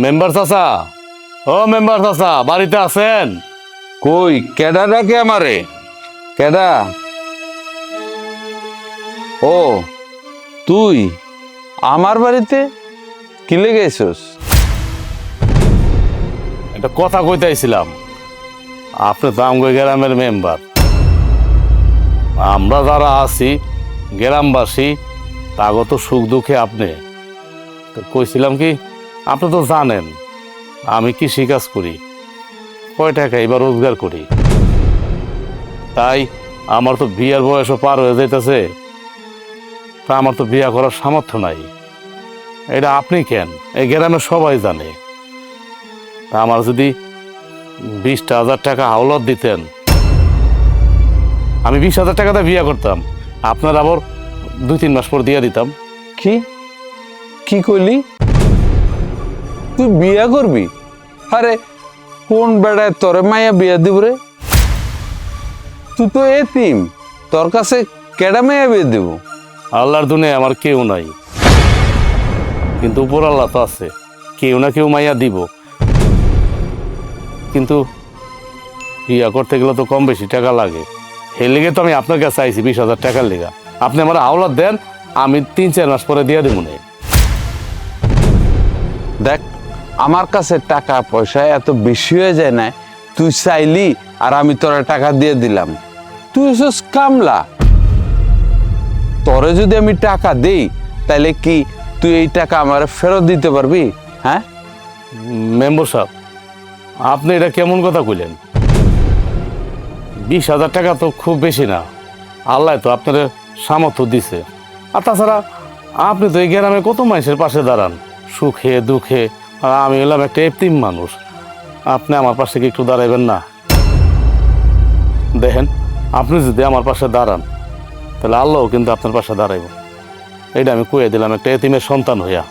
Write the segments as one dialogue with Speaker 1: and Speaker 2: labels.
Speaker 1: Member চাচা, ও member চাচা, বাড়িতে আছেন?
Speaker 2: কই কেডা ডাকে আমারে? কেডা? ও তুই আমার বাড়িতে কি লেগেছিস?
Speaker 1: একটা কথা কইতে আইছিলাম। আপনি তো আমগো গ্রামের মেম্বার, আমরা যারা আছি গ্রামবাসী তাগত সুখ দুঃখে আপনি। তো কইছিলাম কি, আপনি তো জানেন আমি কৃষিকাজ করি, কয় টাকা এবার রোজগার করি। তাই আমার তো বিয়ার বয়সও পার হয়ে যাইতেছে, তা আমার তো বিয়া করার সামর্থ্য নাই। এটা আপনি কেন, এই গ্রামের সবাই জানে। তা আমার যদি 20,000 টাকা হাওলাত দিতেন, আমি 20,000 টাকাতে বিয়া করতাম, আপনার আবার 2-3 মাস পর দিয়ে দিতাম।
Speaker 2: কি কি কইলি? তুই বিয়া করবি? আরে কোন বেড়ায় তোরে মাইয়া বিয়া দিব রে? তুই তো এতিম, তোর কাছে কেডা মাইয়া বিয়া দিব?
Speaker 1: আল্লাহর দুনিয়ায় আমার কেউ নাই, কিন্তু উপর আল্লাহ তো আছে, কেউ না কেউ মাইয়া দিব। কিন্তু বিয়া করতে গেলে তো কম বেশি টাকা লাগে, এর লেগে তো আমি আপনার কাছে আইছি 20,000 টাকার লেগা। আপনি আমার হাওলাত দেন, আমি 3-4 মাস পরে দিয়ে দেবো না।
Speaker 2: দেখ, আমার কাছে টাকা পয়সা এত বেশি হয়ে যায় না, তুই চাইলি আর আমি তোরা টাকা দিয়ে দিলাম। তুই হচ্ছিস কামলা, তোরে যদি আমি টাকা দেই তাহলে কি তুই এই টাকা আমার ফেরত দিতে পারবি? হ্যাঁ
Speaker 1: মেম্বার সাহেব, আপনি এটা কেমন কথা কইলেন? 20,000 টাকা তো খুব বেশি না, আল্লাহ তো আপনার সামর্থ্য দিছে। আর তাছাড়া আপনি তো এই গ্রামে কত মানুষের পাশে দাঁড়ান, সুখে দুঃখে। আর আমি হলাম একটা এতিম মানুষ, আপনি আমার পাশে কি একটু দাঁড়াইবেন না? দেখেন, আপনি যদি আমার পাশে দাঁড়ান তাহলে আল্লাহও কিন্তু আপনার পাশে দাঁড়াইব। এইটা আমি কয়ে দিলাম একটা এতিমের সন্তান হইয়া।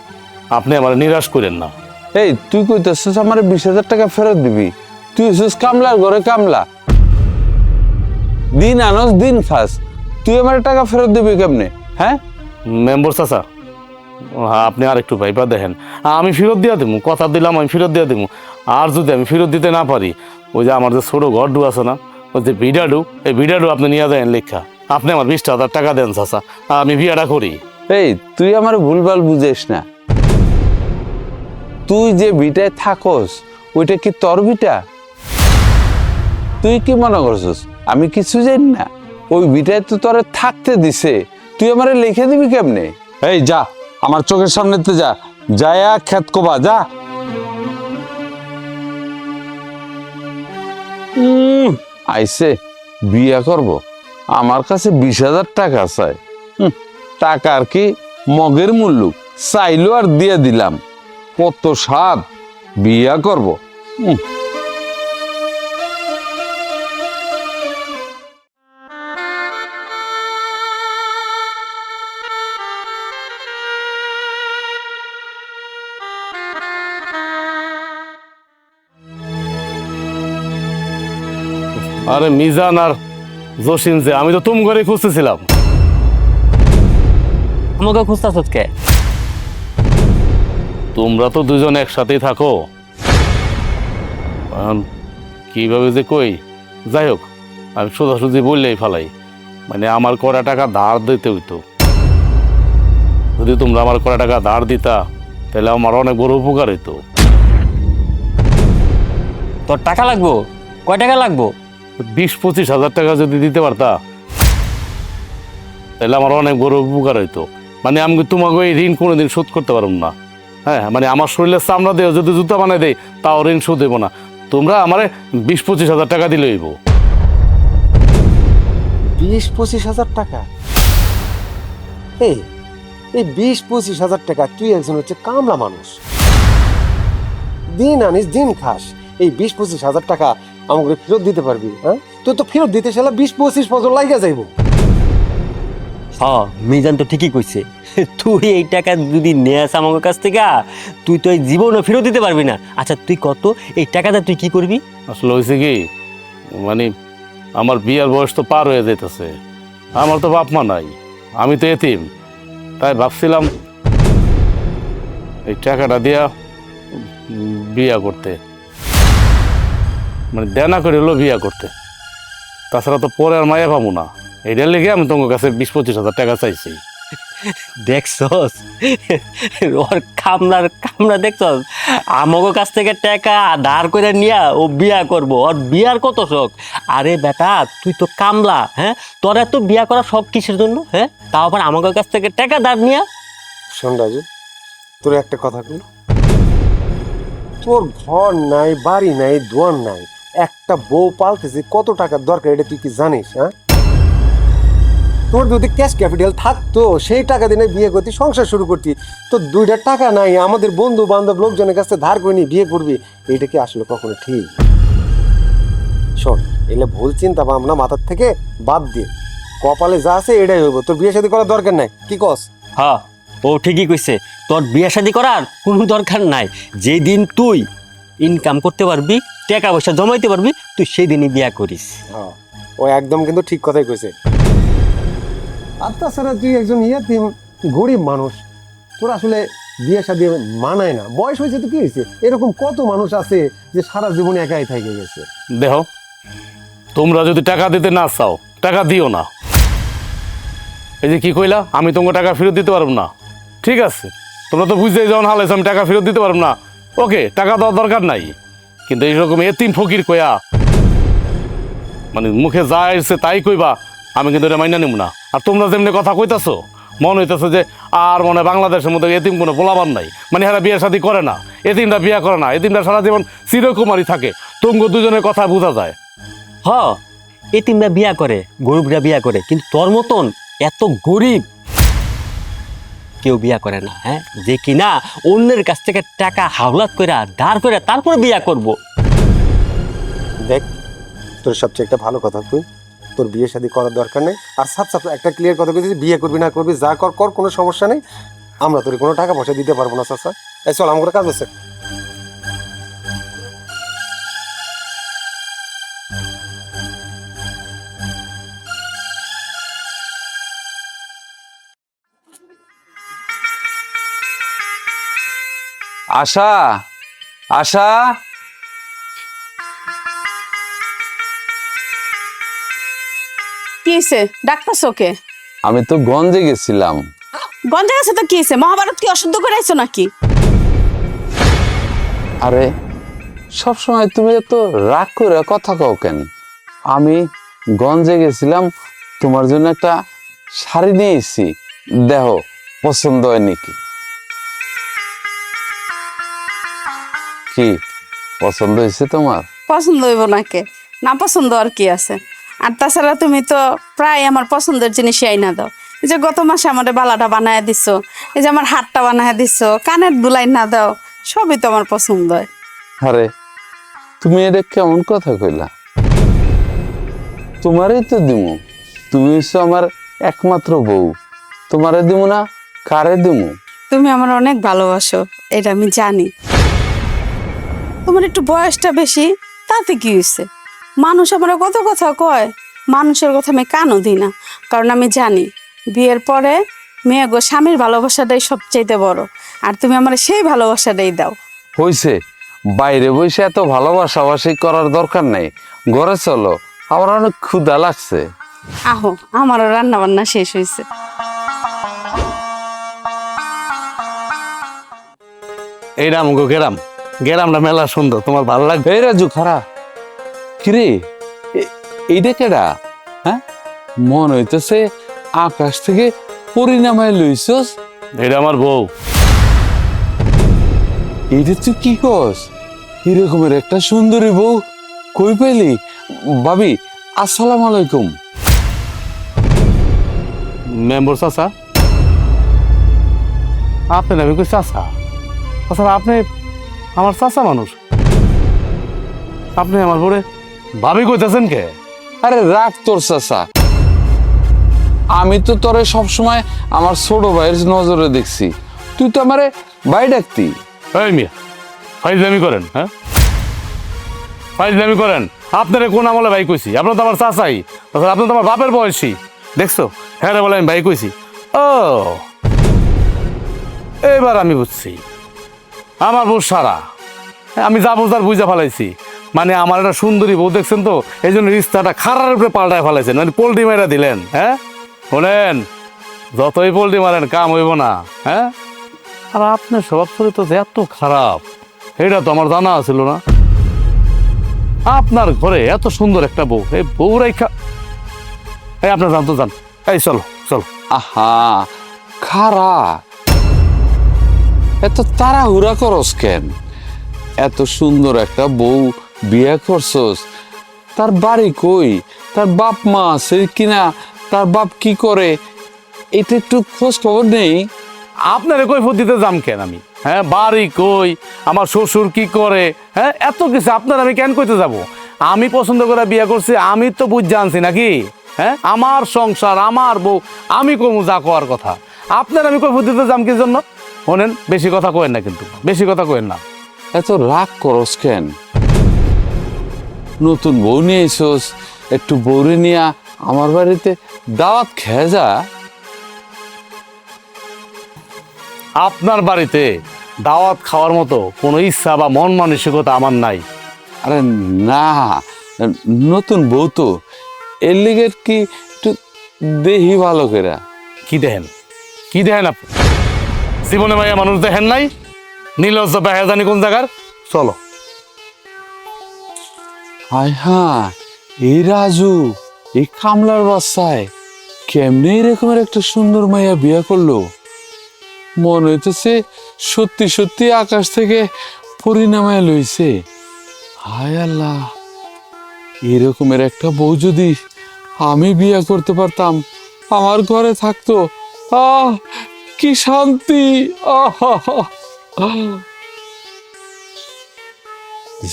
Speaker 1: আপনি আমার নিরাশ করেন না।
Speaker 2: এই তুই কইতেছিস আমার 20,000 টাকা ফেরত দিবি? তুই হচ্ছিস কামলার ঘরে কামলা, দিন আনস দিন খাস, তুই আমার টাকা ফেরত দিবি কেমনে? হ্যাঁ
Speaker 1: মেম্বার চাচা, আপনি আর একটু ভাইবা দেখেন, আমি ফেরত দিয়া দেবো, কথা দিলাম আমি ফেরত দিয়া দেবো। আর যদি আমি ফেরত দিতে না পারি, ওই যে আমার যে ছোটো ঘরডু আছে না, ওই যে ভিডাডু, এই ভিডাডু আপনি নিয়ে দেন লেখা। আপনি আমার 20,000 টাকা দেন চাচা, আমি বিয়াটা করি।
Speaker 2: এই তুই আমার ভুলভাল বুঝিস না। তুই যে বিটায় থাকস ওইটা কি তোর বিটা? তুই কি মনে করছিস আমি কিছু জানি না? ওই বিটায় তো তোরে থাকতে দিছে, তুই আমারে লিখে দিবি কেমনে? এই যা, আমার চোখের সামনেতে যা, যায়া খেত কোবা যা। আইসে বিয়া করব, আমার কাছে 20,000 টাকা চাই। টাকা আর কি মগের মূল্য, চাইলো আর দিয়ে দিলাম। কত স্বাদ, বিয়া করব।
Speaker 1: আরে মিজান আর জসিম, যে আমি তো তুম করে খুঁজতেছিলাম।
Speaker 3: আমাকে খুঁজতেছ কে?
Speaker 1: তোমরা তো দুজন একসাথেই থাকো, এখন কিভাবে যে কই, যাই হোক, আমি সোজাসুজি বললেই ফালাই। মানে আমার কড়া টাকা ধার দিতে হইতো, যদি তোমরা আমার কড়া টাকা ধার দিতা তাহলে আমার অনেক বড় উপকার হইতো।
Speaker 3: তোর টাকা লাগবো? কয় টাকা লাগবো?
Speaker 1: 20-25 হাজার টাকা যদি দিতে পারতা তাহলে আমার অনেক বড় উপকার হইতো। মানে আমি তোমাকে এই ঋণ কোনোদিন শোধ করতে পারবো না। হ্যাঁ, মানে আমার শরীরের চামড়া দিয়ে যদি জুতা বানাই দেয় তাও ঋণ শোধ দেবো না। তোমরা আমারে 20-25 হাজার টাকা দিলে হইব।
Speaker 4: 20-25 হাজার টাকা? এই 20-25 হাজার টাকা, তুই একজন হচ্ছে কামলা মানুষ, দিন আনিস দিন খাস, এই 20-25 হাজার টাকা আমাকে ফেরত দিতে পারবি? হ্যাঁ, তুই তো ফেরত দিতে সেলা 20-25 বছর লাগিয়া যাইব।
Speaker 3: হ্যাঁ, মিজান তো ঠিকই কইছে। তুই এই টাকা যদি নেস আমার কাছ থেকে, তুই তো এই জীবনে ফেরত দিতে পারবি না। আচ্ছা তুই কত, এই টাকাটা তুই কি করবি?
Speaker 1: আসলে হয়েছে কি, মানে আমার বিয়ার বয়স তো পার হয়ে যেতেছে, আমার তো বাপ মা নাই, আমি তো এতিম। তাই ভাবছিলাম এই টাকাটা দিয়া বিয়া করতে, মানে দেনা করে হলো বিয়া করতে। তাছাড়া তো পরে আর মায়া পাবো না, এইটার লেগে আমি তোমার কাছে 20-25 হাজার টাকা চাইছি।
Speaker 3: দেখছস ওর কামলা দেখছস, আমাকে কাছ থেকে টাকা ধার করে নিয়া ও বিয়া করব, ওর বিয়ার কত শখ। আরে বেটা তুই তো কামলা, হ্যাঁ তোর এত বিয়া করা সব কিসের জন্য? হ্যাঁ তাও আবার আমাকে কাছ থেকে টাকা ধার নিয়া।
Speaker 4: শোন রাজু, তোর একটা কথা কই, তোর ঘর নাই, বাড়ি নাই, দোয়ার নাই, একটা বউ পালতেছে, কত টাকার দরকার এটা তুই কি জানিস? হ্যাঁ, তোর যদি ক্যাশ ক্যাপিটাল থাকতো সেই টাকা দিয়ে বিয়ে করতি, সংসার শুরু করতি। তো 2টা টাকা নাই, আমাদের বন্ধু বান্ধব লোকজনের কাছে ধার করে নিয়ে বিয়ে করবি, এটা কি আসলে কখনো ঠিক? শোন, এলে ভুল চিন্তা ভাবনা মাথার থেকে বাদ দিয়ে কপালে যা আছে এটাই হইব, তোর বিয়ে শাদী করার দরকার নাই। কি কস?
Speaker 3: হ্যাঁ ও ঠিকই কইছে, তোর বিয়া শাদি করার কোনো দরকার নাই। যেদিন তুই ইনকাম করতে পারবি, টাকা পয়সা জমাইতে পারবি, তুই সেই দিনই বিয়া করিস।
Speaker 4: হ্যাঁ, ও একদম কিন্তু ঠিক কথাই কইছে। আর তাছাড়া তুই একজন ইয়াতিম গরিব মানুষ, তোর আসলে বিয়ে শাদী মানায় না। বয়স হয়েছে তো কি হয়েছে, এরকম কত মানুষ আছে যে সারা জীবনে একাই থেকে গেছে।
Speaker 1: দেখো, তোমরা যদি টাকা দিতে না চাও, টাকা দিও না। এই যে কি কইলা, আমি তোমাকে টাকা ফেরত দিতে পারবো না, ঠিক আছে? তোমরা তো বুঝতেই যখন হালাইছো আমি টাকা ফেরত দিতে পারবো না, ওকে, টাকা দেওয়ার দরকার নাই। কিন্তু এইরকম এতিম ফকির কইয়া, মানে মুখে যা এসে তাই কইবা, আমি কিন্তু এটা মাইনা নিব না। আর তোমরা যেমনি কথা কইতাছো, মনে হইতেছে যে আর মনে হয় বাংলাদেশের মধ্যে এতিম কোনো বলাবার নাই, মানে এরা বিয়ে শাদী করে না, এতিমটা বিয়ে করে না, এতিমটা সারা জীবন চিরকুমারী থাকে। তোমরা দুজনের কথা বোঝা যায়।
Speaker 3: হ এতিমরা বিয়া করে, গরিবরা বিয়া করে, কিন্তু তোর মতন এত গরিব কেউ বিয়া করে না। হ্যাঁ, যে কিনা অন্যের কাছ থেকে টাকা হাওলাত করে ধার করে তারপর বিয়া করব।
Speaker 4: দেখ, তোর সবচেয়ে একটা ভালো কথা কই, তোর বিয়ে শাদী করার দরকার নেই। আর সাথ সাথে একটা ক্লিয়ার কথা কইছি, বিয়ে করবি না করবি যা কর কর, কোনো সমস্যা নেই। আমরা তোর কোনো টাকা পয়সা দিতে পারবো না চাচা। এই চল, আমার কাজ আছে।
Speaker 2: আশা, আশা,
Speaker 5: কি হয়েছে? ডাক্তারছ ওকে?
Speaker 2: আমি তো গঞ্জে গেছিলাম।
Speaker 5: গঞ্জে গেছে তো কি হয়েছে? মহাভারত কি অশুদ্ধ করে আইছো নাকি?
Speaker 2: আরে সবসময় তুমি এত রাগ করে কথা কও কেন? আমি গঞ্জে গেছিলাম, তোমার জন্য একটা শাড়ি নিয়ে এসেছি, দেখো পছন্দ হয় নাকি। কি পছন্দ হয়েছে তোমার?
Speaker 5: পছন্দ হইব নাকে, না পছন্দ আর কি আছে? আর তাছাড়া তুমি তো প্রায় আমার পছন্দের জিনিসই আইনা দাও। এই যে গত মাসে আমার বালাটা বানায় দিছো, এই যে আমার হাতটা বানায় দিছো, কানের দুলাই না দাও, সবই তো আমার পছন্দ হয়।
Speaker 2: আরে তুমি এটা কেমন কথা কইলা? তোমারই তো দিমু, তুমি হচ্ছে আমার একমাত্র বউ, তোমারে দিমু না কারে দিমু?
Speaker 5: তুমি আমার অনেক ভালোবাসো, এটা আমি জানি। তোমার একটু বয়সটা বেশি, তাতে কি হয়েছে? মানুষ আমার কত কথা কয়, মানুষের কথা আমি কানও দিই না, কারণ আমি জানি বিয়ের পরে মেয়ে গো স্বামীর ভালোবাসাটাই সবচাইতে বড়। আর তুমি আমার সেই ভালোবাসাটাই দাও।
Speaker 2: হইছে, বাইরে বসে এত ভালোবাসাবাসি করার দরকার নেই, ঘরে চলো, আমার অনেক ক্ষুধা লাগছে।
Speaker 5: আহো, আমারও রান্না বান্না শেষ হয়েছে।
Speaker 1: এইটা আমাকে গেরামটা মেলা সুন্দর, তোমার ভালো লাগবে?
Speaker 2: এই রাজু খারা, কিরে এইটা কেডা? হ্যাঁ, মন হইতেছে আকাশ থেকে পরিণামায় লইছস।
Speaker 1: এটা আমার বউ।
Speaker 2: এইটা তুই কি কস? এরকমের একটা সুন্দরী বউ কই পাইলি? ভাবি আসসালামু আলাইকুম।
Speaker 1: মেম্বার চাচা, আপনি নাকি কই চাচা? তাছাড়া আপনি আমার চাচা মানুষ, আপনি আমার পরে ভাবি কইতেছেন কে?
Speaker 2: আরে রাখ তোর চাচা, আমি তো তোরে সবসময় আমার ছোট ভাইয়ের নজরে দেখছি, তুই তো আমারে ভাই ডাকতি।
Speaker 1: এই মিয়া, ফাইজলামি করেন? হ্যাঁ, ফাইজলামি করেন? আপনারা কোন আমলে ভাই কইছি? আপনার তো আমার চাচাই, তাছাড়া আপনার তো আমার বাপের বয়সী, দেখছো? হ্যাঁ রে, বলে আমি ভাই কইছি। ও এবার আমি বুঝছি, আমার বউ সারা আমি যা বোঝার বুঝা ফেলাইছি। মানে আমার একটা সুন্দরী বউ দেখছেন তো, এই জন্য রিস্তাটা খারার উপরে পাল্টায় ফেলাইছেন, মানে পোল্ট্রি মেরা দিলেন। হ্যাঁ শোনেন, যতই পোল্ট্রি মারেন কাম হইব না। হ্যাঁ আর আপনার স্বভাব চরিত্র যে এত খারাপ এটা তো আমার জানা ছিল না। আপনার ঘরে এত সুন্দর একটা বউ, এই বউ রাইখা এই আপনার জান তো জান। এই চলো চলো।
Speaker 2: আহা খারা, এত তাড়াহুড়া করস কেন? এত সুন্দর একটা বউ বিয়ে করছস, তার বাড়ি কই, তার বাপ মা আছে কিনা, তার বাপ কি করে, এটা একটু খোঁজ খবর নেই?
Speaker 1: আপনারে কই দিতে যাম কেন আমি? হ্যাঁ বাড়ি কই, আমার শ্বশুর কি করে, হ্যাঁ এত কিছু আপনার আমি কেন কইতে যাব? আমি পছন্দ করে বিয়ে করছি, আমি তো বুঝ জানছি নাকি? হ্যাঁ আমার সংসার, আমার বউ, আমি কমু যা কোয়ার কথা। আপনার আমি কই দিতে যাম কি জন্য? শোনেন, বেশি কথা কইেন না, কিন্তু বেশি কথা কইেন না।
Speaker 2: এত রাগ করস কেন? নতুন বউ নিয়ে এসোস, একটু বউরে নিয়ে আমার বাড়িতে দাওয়াত খেয়ে যা।
Speaker 1: আপনার বাড়িতে দাওয়াত খাওয়ার মতো কোনো ইচ্ছা বা মন মানসিকতা আমার নাই।
Speaker 2: আরে না, নতুন বউ তো, এর লিগে কি একটু দেহি ভালো করে।
Speaker 1: কি দেখেন, কি দেখেন আপনি? জীবনে ভাইয়া মানুষ দেখেন নাই? নীলজ্জ বেহা জানি কোন জায়গার। চলো।
Speaker 2: হায় হ্যাঁ, এই রাজু, এই কামলার বাসায় কেমনে এরকমের একটা সুন্দর মাইয়া বিয়ে করলো? মনে হইতেছে সত্যি সত্যি আকাশ থেকে পরিণামায় লইছে। হায় আল্লাহ, এরকমের একটা বউ যদি আমি বিয়ে করতে পারতাম, আমার ঘরে থাকতো, আহ কি শান্তি।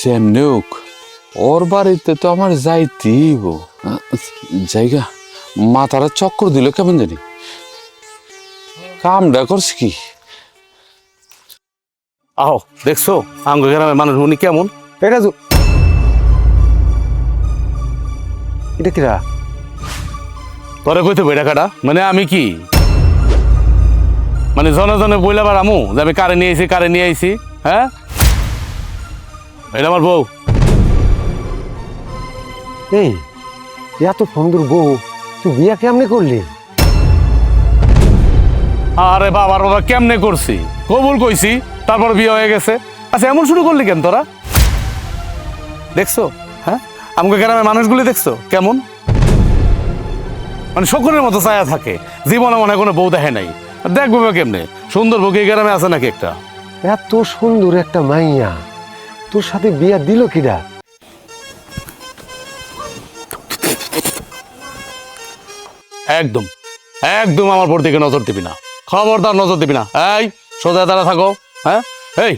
Speaker 2: যেমনি হোক ওর বাড়িতে তো আমার যাইতেই জায়গা। মাথারা চক্কর দিল কেমন জানি, কামটা করছে কি?
Speaker 1: আহো, দেখছো আঙ্গ গ্রামের মানুষ উনি কেমন?
Speaker 4: এটা এটা কিরা?
Speaker 1: তোরে কইতে বই টাকাটা মানে আমি কি, মানে জনে জনে বইলা বেড়ামু যে আমি কারে নিয়ে আইছি, কারে নিয়ে আইছি? হ্যাঁ এটা আমার বউ।
Speaker 4: এই এত সুন্দর বউ তুই বিয়া কেমনে করলি?
Speaker 1: আরে বাবার বাবা, কেমনে করছি? কবুল কইছি, তারপর বিয়ে হয়ে গেছে। আচ্ছা এমন শুরু করলি কেন তোরা? দেখছো হ্যাঁ আমাকে গ্রামের মানুষগুলি দেখছো কেমন? মানে শকুনের মতো ছায়া থাকে, জীবনে মনে হয় কোনো বউ দেখে নাই। দেখবো কেমনে? সুন্দর বউ কি গ্রামে আছে নাকি একটা?
Speaker 4: এত সুন্দর একটা মাইয়া তোর সাথে বিয়া দিল কিরা?
Speaker 1: একদম একদম আমার বোর দিকে নজর দিবি না, খবরদার নজর দিবি না। এই সোজা দাঁড়া থাকো। হ্যাঁ এই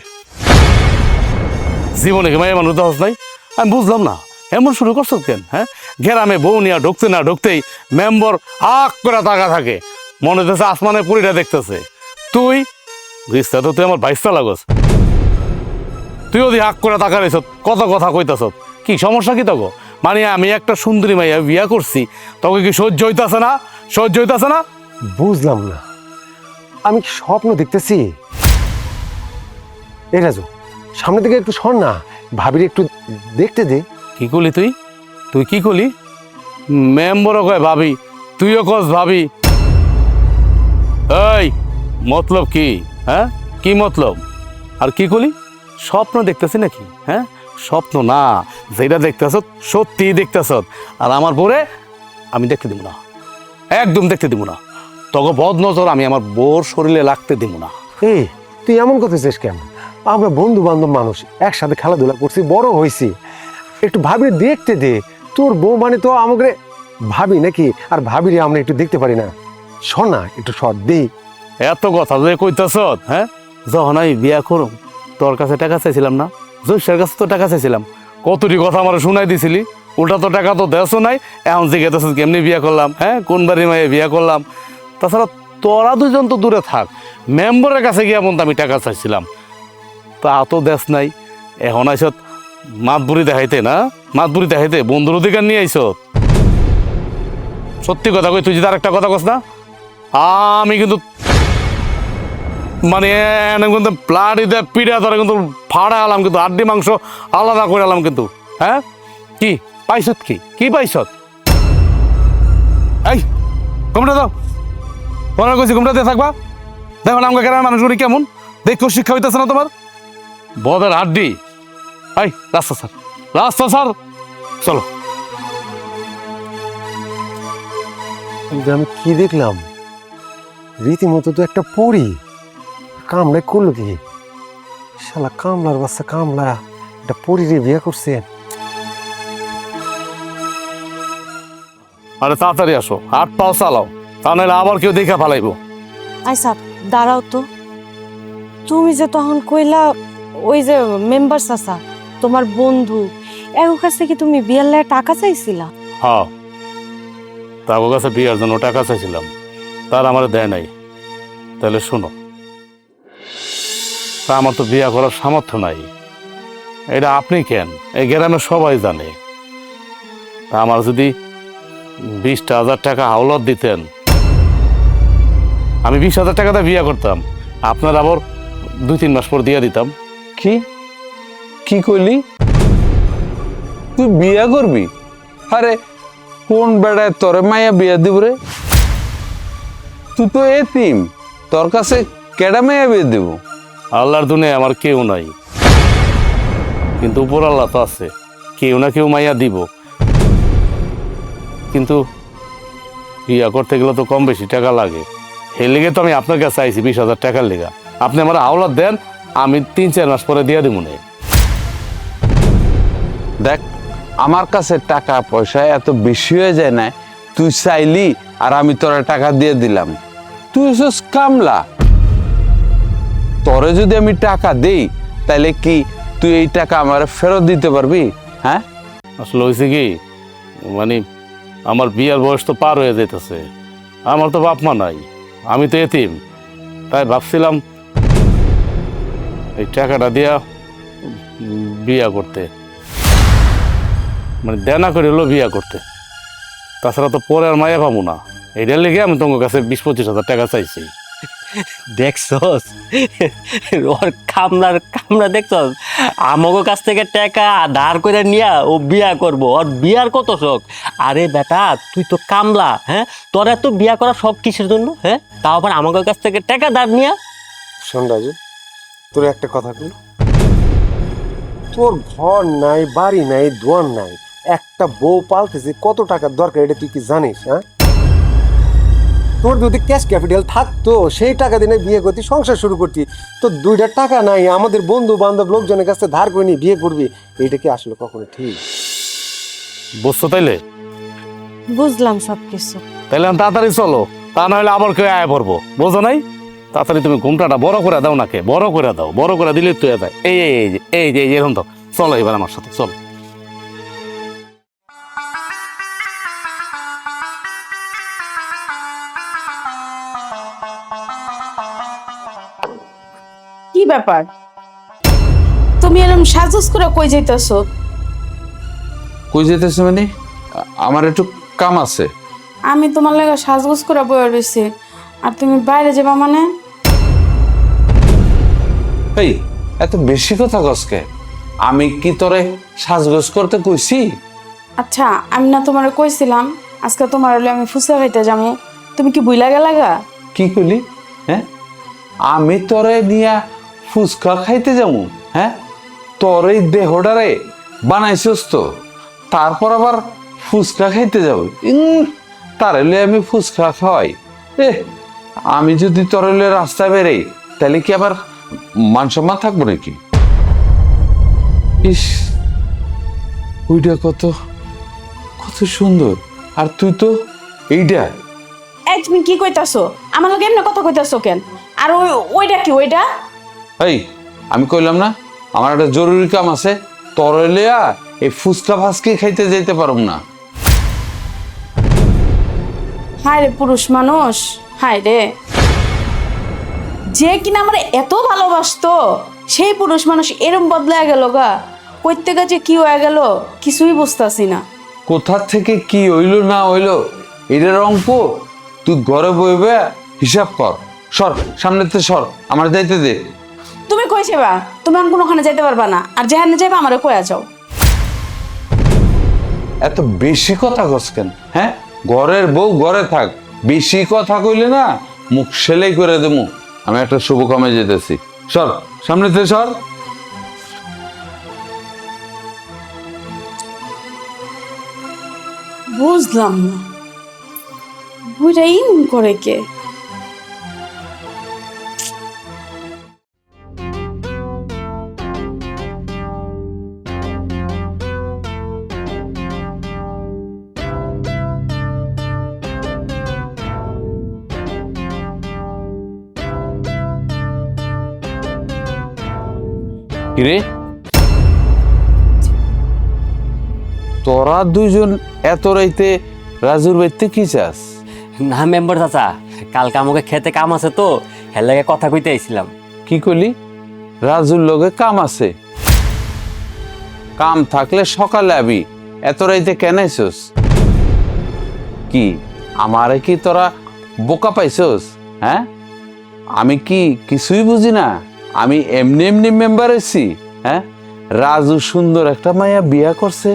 Speaker 1: জীবনে কি মায়ের মানুষ দহস নাই? আমি বুঝলাম না এমন শুরু করছো কেন? হ্যাঁ গ্রামে বউ নিয়ে ঢুকতে না ঢুকতেই মেম্বার আক করে তাকা থাকে, মনে হচ্ছে আসমানের পুরীটা দেখতেছে। তুই রিস্তা তো তুই আমার বাইশটা লাগস, তুই ওদি আক করে তাকা রয়েছ, কত কথা কইতাছ। কি সমস্যা কি তগো? মানে আমি একটা সুন্দরী মাইয়া বিয়া করছি, তোকে কি সহ্য হইতাছে না? সহ্য হইতাছে না?
Speaker 4: বুঝলাম না, আমি কি স্বপ্ন দেখতেছি? এই রাজু, সামনে থেকে একটু সর না, ভাবির একটু দেখতে দে।
Speaker 1: কি করলি তুই? তুই কি করলি? মেম্বরও কয় ভাবি, তুইও কস ভাবি। এই মতলব কি? হ্যাঁ কি মতলব? আর কি করলি? স্বপ্ন দেখতেছি নাকি? হ্যাঁ স্বপ্ন না, যেটা দেখতেছ সত্যি দেখতেছ। আর আমার পরে আমি দেখতে দিব না, একদম দেখতে দিব না। তখন বদ নজর আমি আমার বোর শরীরে লাগতে দিব না।
Speaker 4: এই তুই এমন করতেছিস কেন? আমরা বন্ধু বান্ধব মানুষ, একসাথে খেলাধুলা করছি, বড় হয়েছি, একটু ভাবির দেখতে দে। তোর বউ মানে তো আমাকে ভাবি নাকি? আর ভাবিরে আমরা একটু দেখতে পারি না? শোন না, একটু শর্ট দে।
Speaker 1: এত কথা যে কইতাছ, হ্যাঁ যখন আমি বিয়া করুম তোর কাছে টাকা চাইছিলাম না, জৈশের কাছে তো টাকা চাইছিলাম, কতটি কথা আমার শুনাই দিছিলি, উল্টা তো টাকা তো দেওয়া নাই। এখন জিজ্ঞেস কেমনি বিয়া করলাম, হ্যাঁ কোন বাড়ি মায়ে বিয়া করলাম। তাছাড়া তোরা দুজন তো দূরে থাক, মেম্বারের কাছে গিয়ে এমন আমি টাকা চাইছিলাম, তা তো দেশ নাই। এখন আইসত মাতবুরি দেখাইতে না, মাতবুরি দেখাইতে বন্ধুর অধিকার নিয়ে আইসত। সত্যি কথা কই, তুই যদি আর একটা কথা কস না, আমি কিন্তু মানে এনে কিন্তু প্লাডি দিয়ে পিড়া ধরে কিন্তু ফাড়া আলাম কিন্তু হাড্ডি মাংস আলাদা করে আলাম কিন্তু। হ্যাঁ কি পাইছত, কি পাইছত? এই ঘুমটা দাও, পরে কইছি ঘুমটা দিয়ে থাকবা। দেখো না আমাকে গ্রামের মানুষগুলি কেমন, দেখো শিক্ষা হইতেছে না তোমার? বদের হাড্ডি। এই রাস্তা স্যার, রাস্তা স্যার, চলো।
Speaker 4: আমি কি দেখলাম, রীতিমতো তো একটা পরী কামড়ায় করলো কি? শালা কামলার বাচ্চা কামলা একটা পরীরে বিয়ে করছে।
Speaker 1: আরে তাড়াতাড়ি আসো, হাত পাও চালাও, তা নাহলে আবার কেউ দেখা ফালাইবো।
Speaker 6: আইসা দাঁড়াও তো, তুমি যে তখন কইলা ওই যে মেম্বার চাচা তোমার বন্ধু, এর কাছে কি তুমি বিয়ের লাই টাকা চাইছিলা?
Speaker 1: হ্যাঁ, তার কাছে বিয়ের জন্য টাকা চাইছিলাম, তার আমার দেয় নাই। তাহলে শোনো, তা আমার তো বিয়ে করার সামর্থ্য নাই, এটা আপনি কেন, এই গ্রামে সবাই জানে। তা আমার যদি 20,000 টাকা হাওলাত দিতেন, আমি 20,000 টাকাতে বিয়ে করতাম, আপনার আবার 2-3 মাস পর দিয়ে দিতাম।
Speaker 2: কি কি কইলি? তুই বিয়া করবি? আরে কোন বেড়ায় তোরে মাইয়া বিয়া দিব রে? তুই তো এতিম, তোর কাছে কেডা মাইয়া বিয়া দিব?
Speaker 1: আল্লাহর দুনিয়ায় আমার কেউ নাই, কিন্তু উপর আল্লাহ তো আছে, কেউ না কেউ মাইয়া দিব। কিন্তু বিয়া করতে গেলে তো কম বেশি টাকা লাগে, এর লেগে তো আমি আপনার কাছে আইছি 20,000 টাকার লেগা। আপনি আমার হাওলাত দেন, আমি 3-4 মাস পরে দিয়ে দিব না।
Speaker 2: দেখ, আমার কাছে টাকা পয়সা এত বেশি হয়ে যায় না, তুই চাইলি আর আমি তোরা টাকা দিয়ে দিলাম। তুই হচ্ছিস কামলা, তোরে যদি আমি টাকা দেই তাহলে কি তুই এই টাকা আমার ফেরত দিতে পারবি? হ্যাঁ,
Speaker 1: আসলে হয়েছে কি, মানে আমার বিয়ার বয়স তো পার হয়ে যেতেছে, আমার তো বাপ মা নাই, আমি তো এতিম। তাই ভাবছিলাম এই টাকাটা দিয়া বিয়া করতে, মানে দেনা করে হলো বিয়া করতে। তাছাড়া তো পরে আর মায়া পাবো না, এটার লেগে আমি তোমার কাছে 20-25 হাজার টাকা চাইছি।
Speaker 3: দেখছস ওর কামলা দেখছস, আমাকে কাছ থেকে টাকা ধার করে নিয়া ও বিয়া করব, ওর বিয়ার কত শখ। আরে বেটা তুই তো কামলা, হ্যাঁ তোর এত বিয়া করার শখ কিসের জন্য? হ্যাঁ তাও আবার আমাকে কাছ থেকে টাকা ধার নিয়া।
Speaker 4: শোন রাজু, তোর একটা কথা বল, তোর ঘর নাই, বাড়ি নাই, দোয়ার নাই, একটা বউ পালতেছে, কত টাকার দরকার এটা তুই কি জানিস? হ্যাঁ, তোর যদি ক্যাশ ক্যাপিটাল থাকতো সেই টাকা দিয়ে বিয়ে করতি, সংসার শুরু করতি। তো 2টা টাকা নাই, আমাদের বন্ধু বান্ধব লোকজনের কাছে ধার করে নিয়ে বিয়ে করবি, এইটা কি আসলে কখনো ঠিক?
Speaker 1: বুঝছো তাইলে?
Speaker 6: বুঝলাম সবকিছু।
Speaker 1: তাইলে আমি তাড়াতাড়ি চলো, তা না হলে আবার কেউ আয় পড়বো, বোঝো নাই? তাড়াতাড়ি তুমি ঘুমটাটা বড় করে দাও, নাকে বড় করে দাও, বড় করে দিলে তুই যায়। এই এরকম তো, চলো এবার আমার সাথে চলো।
Speaker 5: কি ব্যাপার, তুমি এরকম সাজস করে কই যাইতেছো?
Speaker 2: কই যেতেছে মানে? আমার একটু কাম আছে।
Speaker 5: আমি তোমার লাগে সাজগোজ করে বয়ে রয়েছি, আর তুমি বাইরে যাবা মানে?
Speaker 2: এই এত বেশি কথা কসকে? আমি কি তোরে সাজগোজ করতে কইছি?
Speaker 5: আচ্ছা, আমি না তোমার কইছিলাম আজকে তোমার হলে আমি ফুচকা খাইতে যাবো, তুমি কি বুইলা গেলাগা?
Speaker 2: কি কইলি? হ্যাঁ, আমি তোরে নিয়া ফুচকা খাইতে যাবো? হ্যাঁ, তোর এই দেহটারে বানাইছস তো, তারপর আবার ফুচকা খাইতে যাবো? তার হলে আমি ফুচকা খাওয়াই? আমি যদি তোর হলে রাস্তায় বেরোই তাহলে কি আবার মান সম্মান থাকবো নাকি? ইস, ওইটা কত কত সুন্দর, আর তুই তো এইটা।
Speaker 5: এই তুমি কি কইতাছো? আমার লগে এমনি কথা কইতাছো কেন? আর ওইটা কি? ওইটা
Speaker 2: এই আমি কইলাম না আমার একটা জরুরি কাম আছে, তোর হইলে এই ফুচকা ফাচকি খাইতে যেতে পারুম না।
Speaker 5: হায় রে পুরুষ মানুষ, হায় রে, যে কিনা আমার এত ভালোবাসতো সেই পুরুষ মানুষ এরম বদলায় গেল গা। কইতে গেছে কি হয়ে গেল কিছুই বুঝতাছি না।
Speaker 2: কোথা থেকে কি হইলো না হইলো এটার অঙ্ক তুই ঘরে বইবে হিসাব কর। সর, সামনেতে সর, আমার যাইতে দে।
Speaker 5: তুমি কই যাবা? তুমি আর কোনোখানে যেতে পারবা না, আর যেখানে যাবা আমারে কইয়া যাও।
Speaker 2: এত বেশি কথা কস কেন? হ্যাঁ, ঘরের বউ ঘরে থাক, বেশি কথা কইলে না মুখ সেলাই করে দেবো। আমি একটা শুভ কামে যেতেছি, সর, সামনেতে সর।
Speaker 5: বুঝলাম না, বুইটা ইন করে কে?
Speaker 2: কিরে, তোরা দুইজন এত রাইতে রাজুর বাড়িতে কি চাস?
Speaker 3: না মেম্বার চাচা, কালকে আমাকে খেতে কাম আছে তো, হের লাগে কথা কইতে আইছিলাম।
Speaker 2: কি কইলি? রাজুর লগে কাম আছে? কাম থাকলে সকালে আবি, এত রাইতে কেন আইছস? কি আমারে কি তোরা বোকা পাইছস? হ্যাঁ, আমি কি কিছুই বুঝি না? আমি এমনি এমনি মেম্বার হয়েছি? হ্যাঁ, রাজু সুন্দর একটা মাইয়া বিয়া করছে,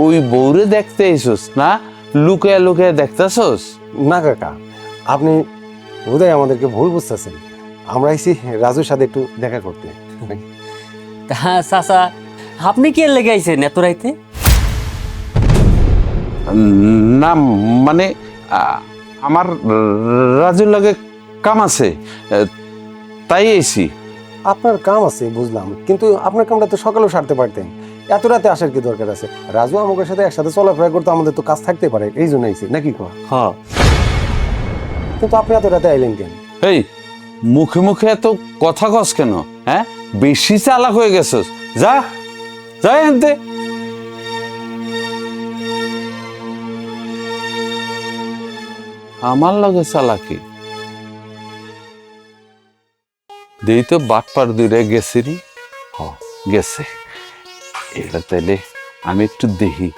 Speaker 2: ওই বউরে দেখতে আইছস না লুকায় লুকায় দেখতেছস?
Speaker 4: না কাকা, আপনি বোধহয় আমাদেরকে ভুল বুঝতেছেন। আমরা আইছি রাজুর সাথে একটু দেখা করতে।
Speaker 3: হ্যাঁ চাচা, আপনি কি এর লেগে আইছেন এত রাইতে?
Speaker 2: না মানে আমার রাজুর লগে কাম আছে, তাই আইছি।
Speaker 4: আপনার কাম আছে বুঝলাম, কিন্তু আপনার কামটা তো সকালেও সারতে পারতেন। এত রাতে আসার কি দরকার আছে? রাজু আমাদের সাথে একসাথে চলাফেরা করতে, আমাদের তো কাজ থাকতে পারে, এই জন্য আইছি নাকি কো?
Speaker 3: হ্যাঁ।
Speaker 4: কিন্তু আপনি এত রাতে আইলেন কেন?
Speaker 2: এই মুখে মুখে এত কথা কস কেন? হ্যাঁ, বেশি চালাক হয়ে গেছস। যা যা এনতে। আমার লগে চালাকি দেই তো, বাটপার দূরে গেছে রে। গেছে, এটা তাইলে আমি একটু দেখি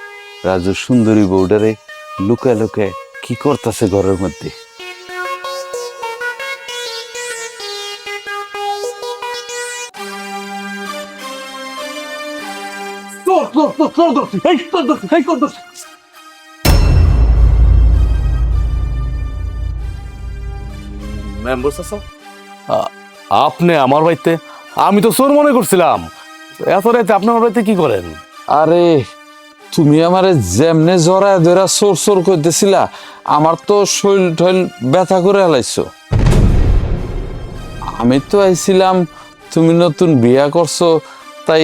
Speaker 2: রাজু সুন্দরী বউডারে লুকায় লুকায় কি করতেছে ঘরের মধ্যে।
Speaker 1: আপনি আমার বাড়িতে? আমি তো চোর মনে করছিলাম। এত রাতে আপনি আমার বাড়িতে কি করেন?
Speaker 2: আরে তুমি আমারে যেমনে জড়ায় ধরা সোর সোর করতেছিলা, আমার তো শরীর টইল ব্যথা করে হালাইছো। আমি তো আইছিলাম তুমি নতুন বিয়া করছো, তাই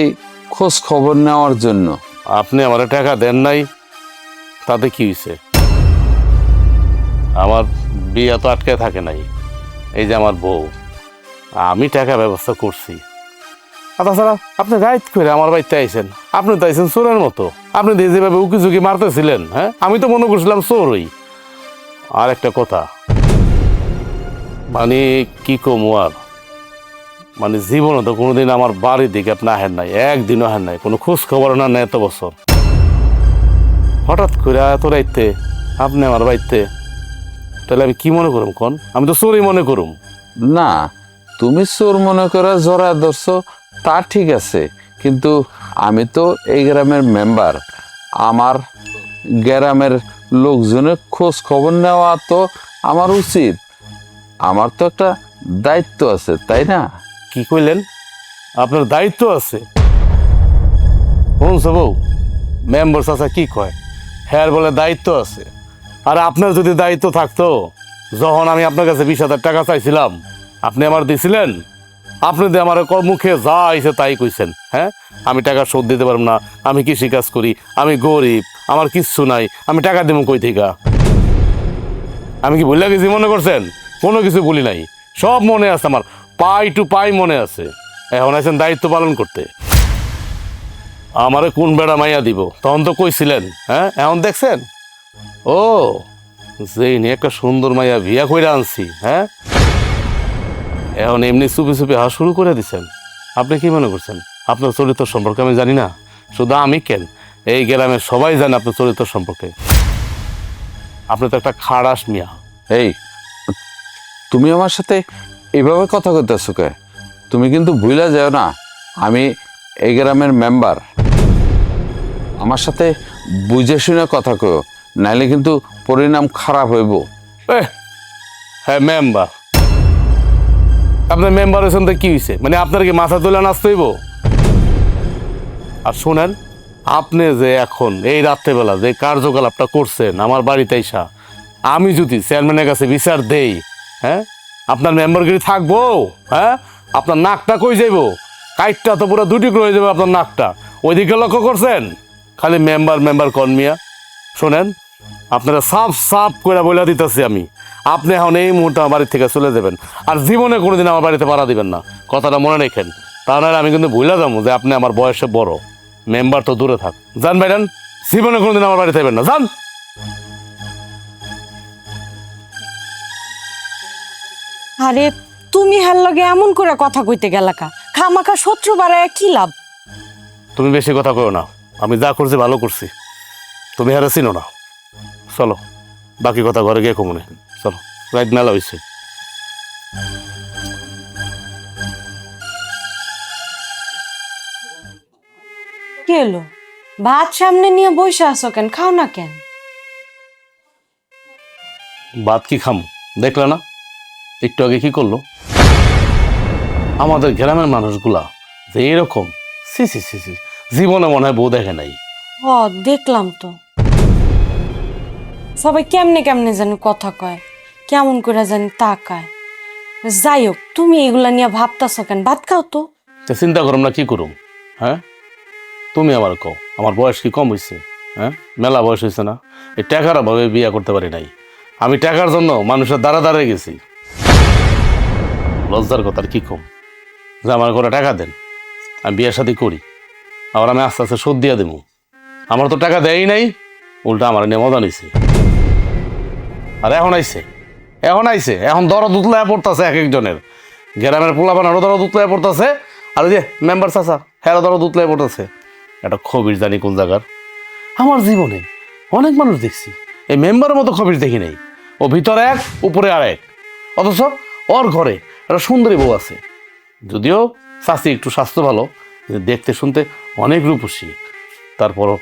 Speaker 2: খোঁজ খবর নেওয়ার জন্য।
Speaker 1: আপনি আমার টাকা দেন নাই, তাতে কি হয়েছে? আমার বিয়া তো আটকে থাকে নাই। এই যে আমার বউ, আমি টাকা ব্যবস্থা করছি। আর তাছাড়া আপনি রাইত করে আমার বাড়িতে আইছেন, আপনি তো আইছেন চোরের মতো। আপনি যেভাবে উকি ঝুঁকি মারতেছিলেন, হ্যাঁ, আমি তো মনে করছিলাম চোরই। আর একটা কথা, মানে কি কমু আর, মানে জীবনে তো কোনোদিন আমার বাড়ির দিকে আপনি আহেন নাই, একদিনও আহেন নাই, কোনো খোঁজ খবর না নেই এত বছর। হঠাৎ করে এত রাইতে আপনি আমার বাড়িতে, তাহলে আমি কি মনে করুম কোন? আমি তো চোরই মনে করুম।
Speaker 2: না, তুমি চোর মনে করে জড়ায় ধরছো তা ঠিক আছে, কিন্তু আমি তো এই গ্রামের মেম্বার। আমার গ্রামের লোকজনের খোঁজ খবর নেওয়া তো আমার উচিত। আমার তো একটা দায়িত্ব আছে, তাই না?
Speaker 1: কি কইলেন? আপনার দায়িত্ব আছে? শুনছো বউ, মেম্বার চাচা কি কয়? হ্যাঁ বলে দায়িত্ব আছে। আর আপনার যদি দায়িত্ব থাকতো, যখন আমি আপনার কাছে 20,000 টাকা চাইছিলাম, আপনি আমার দিছিলেন? আপনি দিয়ে আমার মুখে যা আইছে তাই কইছেন। হ্যাঁ, আমি টাকা শোধ দিতে পারব না, আমি কৃষি কাজ করি, আমি গরিব, আমার কিচ্ছু নাই, আমি টাকা দেবো কই থেকে? আমি কি ভুলে গেছি মনে করছেন? কোনো কিছু বলি নাই, সব মনে আছে আমার, পাই টু পাই মনে আছে। এখন আছেন দায়িত্ব পালন করতে। আমারে কোন বেড়া মাইয়া দিব তখন তো কইছিলেন, হ্যাঁ, এখন দেখছেন? ও যেই নিয়ে একটা সুন্দর মাইয়া বিয়া কইরা আনছি, হ্যাঁ, এখন এমনি চুপি চুপি হাওয়া শুরু করে দিচ্ছেন। আপনি কি মনে করছেন আপনার চরিত্র সম্পর্কে আমি জানি না? শুধু আমি কেন, এই গ্রামের সবাই জানে আপনার চরিত্র সম্পর্কে। আপনি তো একটা খাড়াস মিয়া।
Speaker 2: এই তুমি আমার সাথে এইভাবে কথা কইতেছো কে? তুমি কিন্তু ভুলে যাও না আমি এই গ্রামের মেম্বার। আমার সাথে বুঝে শুনে কথা কও, নাইলে কিন্তু পরিণাম খারাপ হইব।
Speaker 1: হ্যাঁ মেম্বার, আপনার মেম্বার হয়েছেন তো কি হয়েছে? মানে আপনার কি মাথা তুলে নাচতে হইব? আর শোনেন, আপনি যে এখন এই রাত্রেবেলা যে কার্যকলাপটা করছেন আমার বাড়িতে আইসা, আমি যদি চেয়ারম্যানের কাছে বিচার দেই, হ্যাঁ আপনার মেম্বারগিরি থাকবো? হ্যাঁ আপনার নাকটা কই যাইব? কাইটটা তো পুরো দুটি হয়ে যাবে আপনার নাকটা। ওইদিকে লক্ষ্য করছেন? খালি মেম্বার মেম্বার কর্মিয়া। শোনেন, আপনারা সাফ সাফ করে বলে দিতেছি আমি, আপনি এখন এই মুহূর্তে আমার বাড়ি থেকে চলে যাবেন, আর জীবনে কোনোদিন আমার বাড়িতে পাড়া দিবেন না। কথাটা মনে রেখেন, তা নাহলে আমি কিন্তু ভুলে যাবো যে আপনি আমার বয়সে বড়। মেম্বার তো দূরে থাক, যান ভাইরান, জীবনে কোনোদিন আমার বাড়িতে যাবেন না, যান।
Speaker 6: আরে তুমি হার লগে এমন করে কথা কইতে গেলাকা, খামাখা শত্রু বাড়ায় কি লাভ?
Speaker 1: তুমি বেশি কথা কও না, আমি যা করছি ভালো করছি, তুমি হারে চিনো না। চলো, বাকি কথা ঘরে গিয়ে কমনে। চলো, রাইট মেলা হয়েছে।
Speaker 6: কি হলো? ভাত সামনে নিয়ে বসে আছো কেন? খাও না কেন?
Speaker 1: ভাত কি খাম দেখলে না একটু আগে কি করলো? আমাদের গ্রামের মানুষগুলা যে এরকম, সি সি সি সি, জীবনে মনে হয় বউ দেখে নাই।
Speaker 6: ও দেখলাম তো, সবাই কেমনে কেমনে জানি কথা কয়, কেমন করে জানি তাকায়। যাই হোক, তুমি এগুলা নিয়ে ভাবতাছো কেন? ভাত খাও তো।
Speaker 1: তা চিন্তা করুম না কি করুম? হ্যাঁ তুমি আমার কও, আমার বয়স কি কম হয়েছে? হ্যাঁ মেলা বয়স হয়েছে না? এই টাকার অভাবে বিয়ে করতে পারি নাই। আমি টাকার জন্য মানুষের দ্বারা দাঁড়িয়ে গেছি। লজ্জার কথা আর কি কম, যে আমার করে টাকা দেন, আমি বিয়ের সাথে করি, আবার আমি আস্তে আস্তে শোধ দিয়ে দেবো। আমার তো টাকা দেয়ই নাই, উল্টা আমার নিয়ে মজা নিছে। আর এখন আইছে এখন দরদ উতলায় পড়তেছে এক একজনের। গ্রামের পোলাপান আরো দরদ উতলায় পড়তেছে, আর ওই যে মেম্বার চাচা হ্যাঁ দরদ উতলায় পড়তেছে। একটা খবির জানি কোন জায়গার। আমার জীবনে অনেক মানুষ দেখছি, এই মেম্বারের মতো খবির দেখি নাই। ও ভিতরে এক উপরে আর এক, অথচ ওর ঘরে একটা সুন্দরী বউ আছে। যদিও চাচি একটু স্বাস্থ্য ভালো, কিন্তু দেখতে শুনতে অনেক রূপসী, তারপরও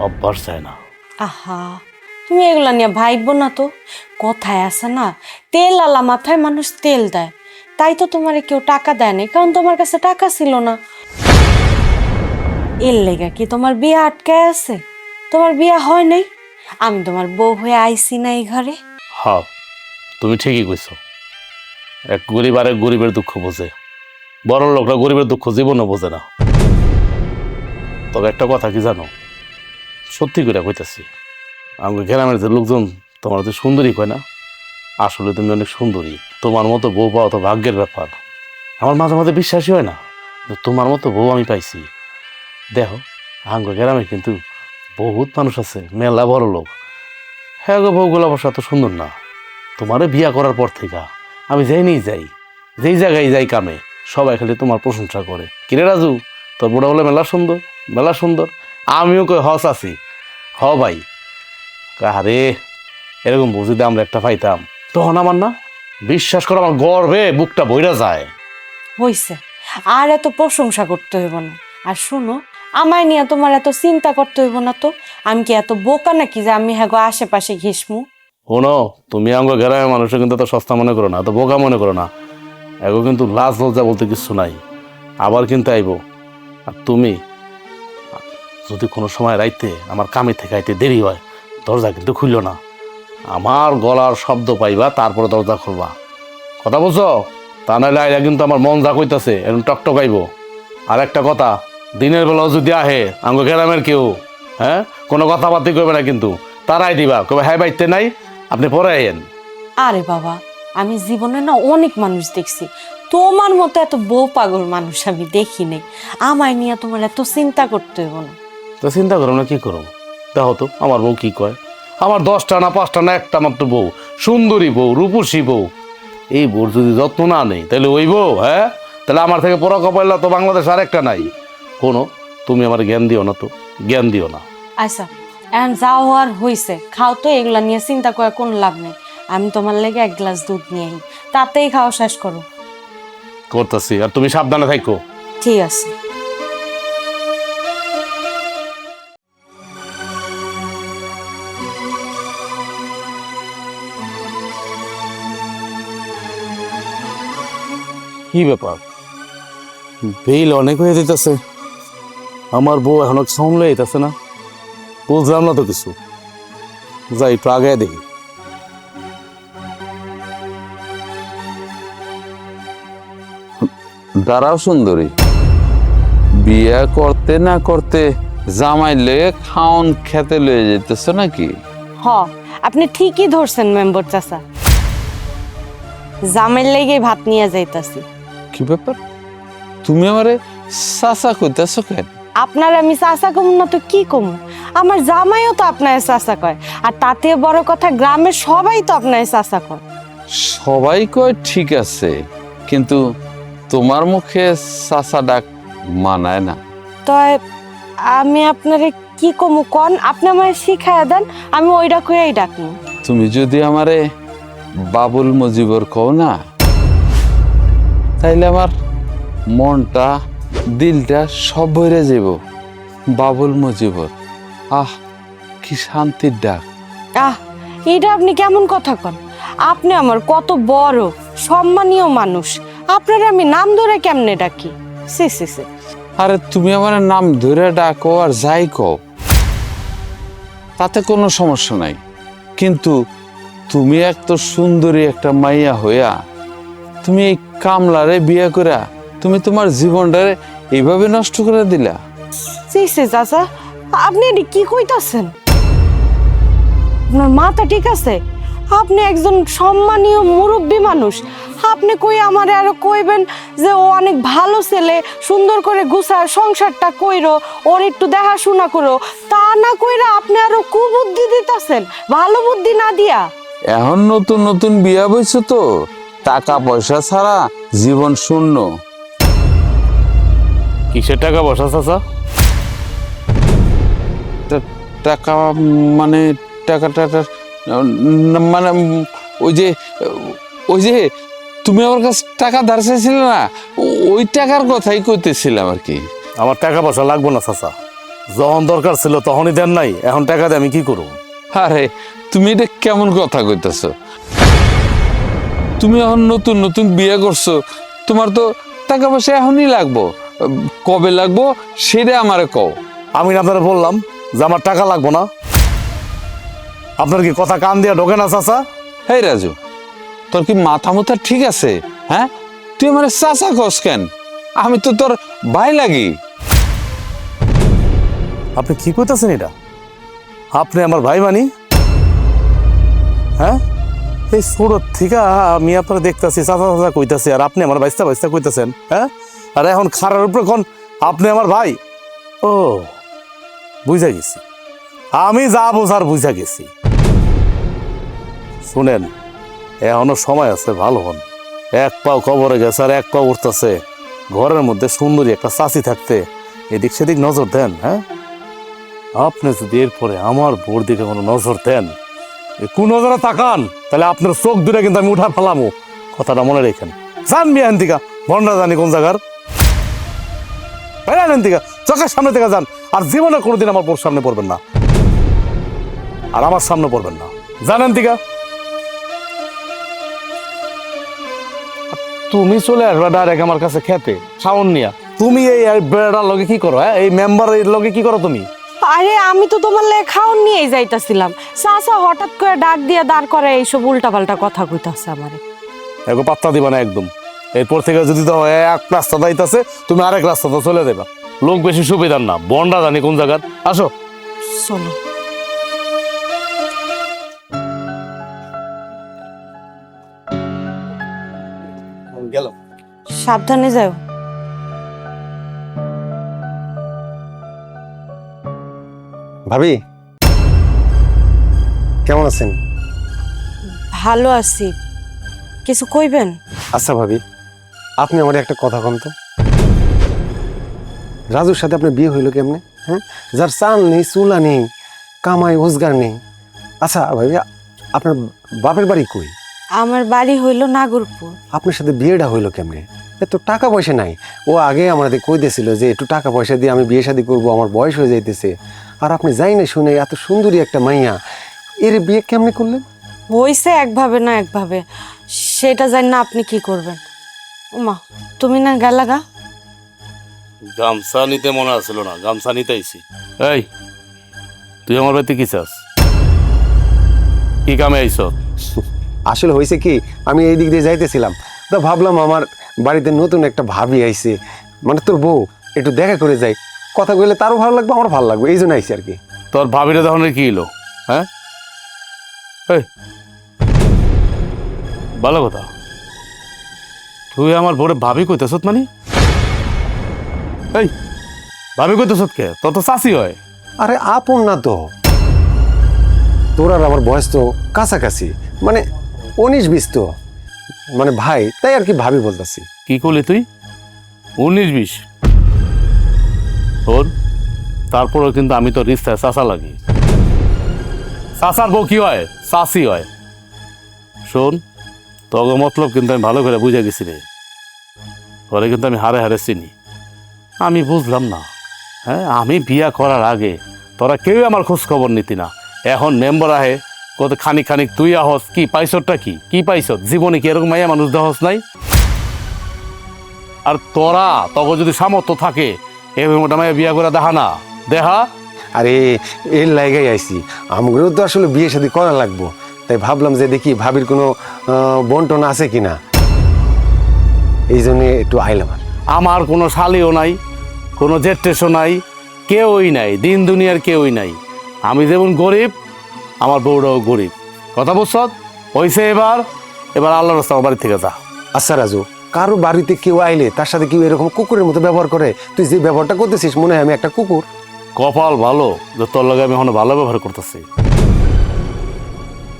Speaker 1: অভ্যাস চায় না।
Speaker 6: আহা, তুমি এগুলা নিয়ে ভাইবো না তো। কথায় আছে না, তেল আলা মাথায় মানুষ তেল দেয়। তাই তো তোমারে কেউ টাকা দেয় না, কারণ তোমার কাছে টাকা ছিল না। এর লেগা কি তোমার বিয়ে আটকায় আছে? তোমার বিয়ে হয় নাই? আমি তোমার বউ হয়ে আইছি না এই ঘরে।
Speaker 1: হ্যাঁ তুমি ঠিকই কইছো, এক গরিব আর এক গরিবের দুঃখ বোঝে, বড় লোকরা গরিবের দুঃখ জীবনও বোঝে না। তবে একটা কথা কি জানো, সত্যি করে কইতাছি, আমাকে গ্রামের যে লোকজন তোমার যে সুন্দরী কয় না, আসলে তুমি অনেক সুন্দরী। তোমার মতো বউ পাওয়া তো ভাগ্যের ব্যাপার। আমার মাঝে মাঝে বিশ্বাসই হয় না যে তোমার মতো বউ আমি পাইছি। দেখো আঙ্গ গ্রামে কিন্তু বহুত মানুষ আছে, মেলা বড় লোক, হ্যাঁ গো বউগুলো অবশ্য এত সুন্দর না। তোমারে বিয়া করার পর থেকে আমি যেই জায়গায় যাই কামে, সবাই খালি তোমার প্রশংসা করে। কিরে রাজু, তোর বুড়া বলে মেলা সুন্দর। আমিও কই হস আছি, হ ভাই। আরে এরকম বুঝিতে আমরা একটা পাইতাম, তখন আমার না বিশ্বাস করো আমার গর্বে বুকটা বইরা যায়।
Speaker 6: হইছে, আর এত প্রশংসা করতে হইব না। আর শোনো, আমায় নিয়ে তোমার এত চিন্তা করতে হইব না তো। আমি কি এত বোকা নাকি যে আমি হ্যাঁ আশেপাশে ঘিসমু?
Speaker 1: শোনো, তুমি আঙ্গ গ্রামের মানুষের কিন্তু এত সস্তা মনে করো না, এত বোকা মনে করো না। এগো কিন্তু লাজ লজ্জা বলতে কিছু নাই, আবার কিন্তু আইব। আর তুমি যদি কোনো সময় রাইতে আমার কামে থেকে আইতে দেরি হয়, দরজা কিন্তু খুললো না, আমার গলার শব্দ পাইবা, তারপরে দরজা খুলবা। কথা বলছো? তা নাহলে আইলা কিন্তু আমার মন যা কইতাছে এরকম টকটকাইব। আর একটা কথা, দিনের বেলাও যদি আহে আঙ্গ গ্রামের কেউ, হ্যাঁ কোনো কথাবার্তা করবে না কিন্তু, তারাই দিবা, কবে হ্যাঁ বাইতে নাই, আপনি পরে আইয়েন।
Speaker 6: আরে বাবা, আমি জীবনে না অনেক মানুষ দেখছি, তোমার মতো এত বউ পাগল মানুষ আমি দেখি নাই। আমায় নিয়ে তোমার এত চিন্তা করতে হইব না।
Speaker 1: তো চিন্তা করো না, কি করো দেখো তো আমার বউ কি কয়। আমার 10টা না 5টা না একটা মাত্র বউ, সুন্দরী বউ, রূপসী বউ। এই বউর যদি যত্ন না নেই তাহলে ওই বউ, হ্যাঁ তাহলে আমার থেকে পড়া কপাইলা তো বাংলাদেশ আর একটা নাই কোনো। তুমি আমার জ্ঞান দিও না, তো জ্ঞান দিও না।
Speaker 6: আচ্ছা, এখন যাও আর হইছে, খাও তো, এগুলা নিয়ে চিন্তা করে কোনো লাভ নেই। আমি তোমার লেগে এক গ্লাস দুধ নিয়ে আই, তাতেই খাওয়া শেষ করো।
Speaker 1: করতেছি, আর তুমি সাবধানে থাকো।
Speaker 6: ঠিক আছে।
Speaker 1: কি ব্যাপার, বিল অনেক হয়ে যেতেছে, আমার বউ এখনো সামলে যেতেছে না, বুঝলাম না তো কিছু। যাই একটু আগে দেখি।
Speaker 2: দাঁড়াও সুন্দরী, বিয়ে করতে না করতে জামাই লেগে খাওন খেতে লয়ে যেতেছ নাকি?
Speaker 6: হ, আপনি ঠিকই ধরছেন মেম্বার চাচা, জামের লেগে ভাত নিয়ে যাইতাছি।
Speaker 2: কি ব্যাপার, তুমি আমারে চাচা কইতেছ কেন?
Speaker 6: আপনার আমি চাচা কম না তো কি কম, আমার জামাইও তো আপনার চাচা কয়, আর তাতে বড় কথা গ্রামের সবাই তো আপনার চাচা কয়।
Speaker 2: সবাই কয় ঠিক আছে, কিন্তু তোমার মুখে চাচা ডাক মানায় না।
Speaker 6: তয় আমি আপনারে কি কমু কন, আপনি আমার শিখাইয়া দেন, আমি ওইটা কইয়াই ডাকমু।
Speaker 2: তুমি যদি আমারে বাবুল মুজিবর কও না, তাইলে আমার মনটা দিলটা সব ভরে যাব। বাবুল মুজিবর, আহ কি শান্তির ডাক।
Speaker 6: আহ, এটা আপনি কেমন কথা কন, আপনি আমার কত বড় সম্মানীয় মানুষ, আপনার আমি নাম ধরে কেমনে ডাকি? সি সি সি।
Speaker 2: আরে তুমি আমার নাম ধরে ডাকো আর যাই কও, তাতে কোনো সমস্যা নাই, কিন্তু তুমি এক তো সুন্দরী একটা মাইয়া হইয়া তুমি এই কামলারে বিয়ে করা তুমি তোমার জীবনটারে এইভাবে নষ্ট করে দিলা।
Speaker 6: সি সি চাচা, আপনি এটি কি কইতাছেন? আপনার মাথা ঠিক আছে? আপনি একজন সম্মানীয় মুরব্বী মানুষ, আপনি কই আমারে আরো কইবেন যে ও অনেক ভালো ছেলে, সুন্দর করে গুছায় সংসারটা কইরো, ওর একটু দেখাশোনা করো, তা না কইরা আপনি আরো কুবুদ্ধি দিতাছেন, ভালো বুদ্ধি না দিয়া।
Speaker 2: এখন নতুন নতুন বিয়া বইছো তো, টাকা পয়সা ছাড়া জীবন শূন্য।
Speaker 1: কিসের টাকা বসা চাচা?
Speaker 2: টাকা মানে টাকা টাকা মানে ওই যে তুমি আমার কাছে টাকা ধার চাইছিলে না, ওই টাকার কথাই কইতেছিলাম আর কি।
Speaker 1: আমার টাকা পয়সা লাগবো না চাচা, যখন দরকার ছিল তখনই দেন নাই, এখন টাকা দিয়ে আমি কি করব?
Speaker 2: আরে তুমি এটা কেমন কথা কইতেছ? তুমি এখন নতুন নতুন বিয়ে করছো, তোমার তো টাকা পয়সা এখনই লাগবো, কবে লাগবো সেটা আমারে কও।
Speaker 1: আমি না আপনারা বললাম যে আমার টাকা লাগবো না? আপনার কি কথা কান দিয়া ঢোকে না চাচা?
Speaker 2: হেই রাজু, তোর কি মাথা মুথা ঠিক আছে? হ্যাঁ, তুই আমার চাচা কস কেন? আমি তো তোর ভাই লাগি।
Speaker 1: আপনি কি কইতাছেন এটা? আপনি আমার ভাই মানি? হ্যাঁ, এই ছোট থেকে আমি আপনারা দেখতেছি চাচা চাচা কইতাছি, আর আপনি আমার বাইস্তা বাইস্তা কইতাছেন। হ্যাঁ, আর এখন খারার উপরে কোন আপনি আমার ভাই? ও, বুঝা গেছি, আমি যা বোঝার বুঝা গেছি। শুনেন, এখনো সময় আছে, ভালো হন। এক পাও কবরে গেছে আর এক পাও উঠতেছে, ঘরের মধ্যে সুন্দরী একটা চাচি থাকতে এদিক সেদিক নজর দেন। হ্যাঁ, আপনি যদি এরপরে আমার বোর দিকে কোনো নজর দেন, কোন নজরে তাকান, তাহলে আপনার চোখ দূরে কিন্তু আমি উঠা ফেলামো, কথাটা মনে রেখেন। যান বিয়ান দিকা, ভন্ডা জানি কোন জায়গার, বেড়ালেন দিকা, চোখের সামনে থেকে যান, আর জীবনে কোনোদিন আমার বোর সামনে পড়বেন না, আর আমার সামনে পড়বেন না, জানেন দিকা। তুমি চলে আসবা ডাইরেক্ট আমার কাছে খেতে শাওন নিয়া। তুমি এই বেড়ার লগে কি করো? হ্যাঁ, এই মেম্বারের লগে কি করো তুমি?
Speaker 6: আরে আমি তো তোমার লেগে খাওন নিয়েই যাইতাছিলাম, চাচা হঠাৎ করে ডাক দিয়া দাঁড় করে এইসব উল্টাপাল্টা কথা কইতাছে আমারে।
Speaker 1: এগো পাত্তা দিবা না একদম। এরপর থেকে যদি তো এক রাস্তা দাইতাছে, তুমি আরেক রাস্তাতে চলে দেবা। লোক বেশি সুবিধার না, বন্ডা জানি কোন জায়গার। আসো
Speaker 6: চলো।
Speaker 1: গেল।
Speaker 6: সাবধানে যাও।
Speaker 4: ভাবি কেমন আছেন?
Speaker 6: ভালো আছি, কিছু কইবেন?
Speaker 4: আচ্ছা ভাবি, আপনি আমার একটা কথা কন তো, রাজুর সাথে আপনার বিয়ে হইলো কেমনে? হ্যাঁ, যার চাল নেই চুলা নেই কামাই রোজগার নেই। আচ্ছা ভাবি, আপনার বাপের বাড়ি কই?
Speaker 6: আমার বাড়ি হইল নাগরপুর।
Speaker 4: আপনার সাথে বিয়েটা হইলো কেমনে? এত টাকা পয়সা নাই। ও আগে আমাদের কই দিয়েছিল যে একটু টাকা পয়সা দিয়ে আমি বিয়ে শাদী করবো, আমার বয়স হয়ে যাইতেছে। আর আপনি যাই না শুনে এত সুন্দরী একটা মাইয়া, এর বিয়ে কেমনে করলেন?
Speaker 6: হইছে একভাবে না একভাবে, সেটা জানি না আপনি কি করবেন। ওমা, তুমি না গেলা গা?
Speaker 1: গামছা নিতে মনে আসছিল না, গামছা নিতে আইছি। এই তুই আমার বাড়িতে কি চাস? কি কামে আইস?
Speaker 4: আসলে হয়েছে কি, আমি এই দিক দিয়ে যাইতেছিলাম, তো ভাবলাম আমার বাড়িতে নতুন একটা ভাবি আইছে, মানে তোর বউ, একটু দেখা করে যাই, কথা কইলে তারও ভালো লাগবে, আমার ভালো লাগবে, এই জন্য আইসি আর কি।
Speaker 1: তোর ভাবিরা তখন কি এলো? হ্যাঁ, এই ভালো কথা, তুই আমার বড় ভাবি কইতেছ মানে? এই ভাবি কইতেছ কে? তোর তো চাষি হয়।
Speaker 4: আরে আপন না তো, তোর আর আমার বয়স তো কাছাকাছি, মানে 19-20 তো, মানে ভাই, তাই আর কি ভাবি বলতেছি।
Speaker 1: কি করলি তুই? 19-20? শোন, তারপরেও কিন্তু আমি তো রিস্তায় চাষা লাগি। চাষার বউ কি হয়? চাষি হয়। শোন, তগ মতলব কিন্তু আমি ভালো করে বুঝে গেছি রে। পরে কিন্তু আমি হারে হারে চিনি। আমি বুঝলাম না, হ্যাঁ, আমি বিয়া করার আগে তোরা কেউ আমার খোঁজ খবর নিতি না। এখন মেম্বার আহে কত খানিক খানিক তুই আহস, কি পাইছটা কি পাইছ? জীবনে কি এরকম মাইয়া মানুষ দেহস নাই? আর তোরা তখন যদি সামর্থ্য থাকে এভাবে মোটা মাইয়া বিয়া করে দেখা না, দেখা।
Speaker 4: আরে এর লাইগাই আইছি, আমগুলো তো আসলে বিয়ে শাদী করা লাগবো, তাই ভাবলাম যে দেখি ভাবির কোনো বন্টন আছে কিনা, এই জন্য একটু আইলাম।
Speaker 1: আমার কোনো শালিও নাই, কোনো জেঠেসও নাই, কেউই নাই, দিন দুনিয়ার কেউই নাই। আমি যেমন গরিব, আমার বউটাও গরিব। কথা বুঝছ? হইছে এবার আল্লাহর রাস্তা বাড়ি থেকে যা।
Speaker 4: আচ্ছা রাজু, কারো বাড়িতে কেউ আইলে তার সাথে কেউ এরকম কুকুরের মতো ব্যবহার করে? তুই যে ব্যবহারটা করতেছিস মনে হয় আমি একটা কুকুর।
Speaker 1: কপাল ভালো যে তোর লগে আমি এখন ভালো ব্যবহার করতেছি।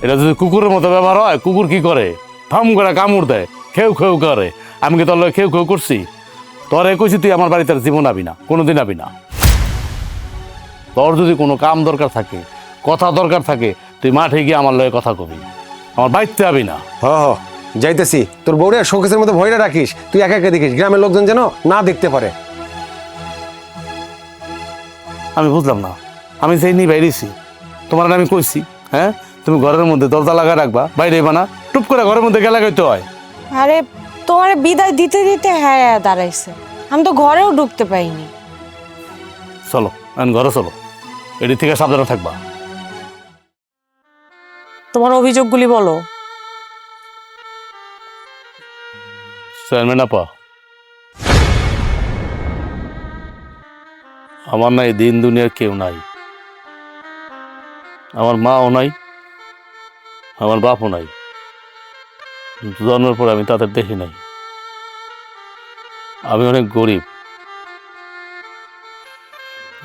Speaker 1: এটা যদি কুকুরের মতো ব্যবহার হয়, কুকুর কি করে? ফাম করে কামড় দেয়, খেউ খেউ করে। আমি কি তোর লগে খেউ খেউ করছি? তোরে কইছি তুই আমার বাড়িতে আর জীবন আবি না, কোনোদিন আবি না। তোর যদি কোনো কাম দরকার থাকে, কথা দরকার থাকে, তুই মাঠে গিয়ে আমার লগে কথা কবি, আমার বাড়িতে আবি না।
Speaker 4: হ যাইতেছি, তোর বউরে শোকেসের মতো ভয়টা রাখিস, তুই একা একা দেখিস, গ্রামের লোকজন যেন না দেখতে পারে।
Speaker 1: আমি বুঝলাম না, আমি যেই নিয়ে বাইরেছি তোমার আমি কইছি, হ্যাঁ, তুমি ঘরের মধ্যে দরজা লাগা রাখবা, বাইরে না, টুপ করে ঘরের মধ্যে গেলা গাইতে হয়।
Speaker 6: আরে তোমার বিদায় দিতে দিতে হ্যাঁ দাঁড়াইছে, আমি তো ঘরেও ঢুকতে পাইনি।
Speaker 1: চলো এখন ঘরে চলো, এটি থেকে সাবধানে থাকবা।
Speaker 6: তোমার অভিযোগগুলি বলো।
Speaker 1: চেয়ারম্যান আপা, আমার নাই দিন দুনিয়ার কেউ নাই, আমার মাও নাই, আমার বাপও নাই। জন্মের পর আমি তাদের দেখি নাই। আমি অনেক গরিব।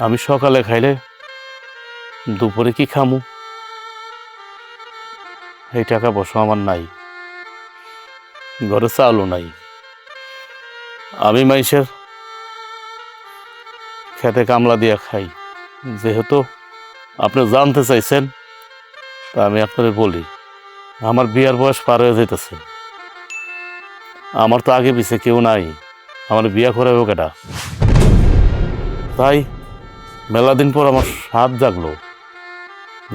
Speaker 1: আমি সকালে খাইলে দুপুরে কি খামু এই টাকা পয়সা আমার নাই, ঘরে চালও নাই। আমি মাইসের খেতে কামলা দিয়া খাই। যেহেতু আপনি জানতে চাইছেন, তা আমি আপনাদের বলি, আমার বিয়ার বয়স পার হয়ে যেতেছে। আমার তো আগে পিছে কেউ নাই, আমার বিয়া করাবো কেটা? তাই মেলা দিন পর আমার সাধ জাগলো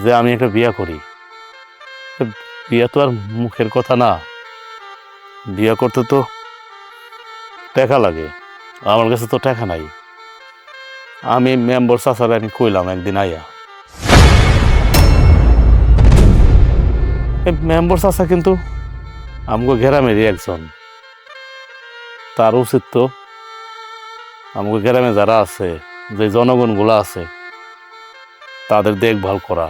Speaker 1: যে আমি একটা বিয়া করি। বিয়া তো আর মুখের কথা না, বিয়া করতে তো টাকা লাগে, আমার কাছে তো টাকা নাই। আমি মেম্বার চাচারে আমি কইলাম একদিন আইয়া, মেম্বার চাচা কিন্তু আমাকে গ্রামেরই একজন, তার উচিত তো আমাকে গ্রামে যারা আছে, যে জনগণগুলো আছে, তাদের দেখভাল করা।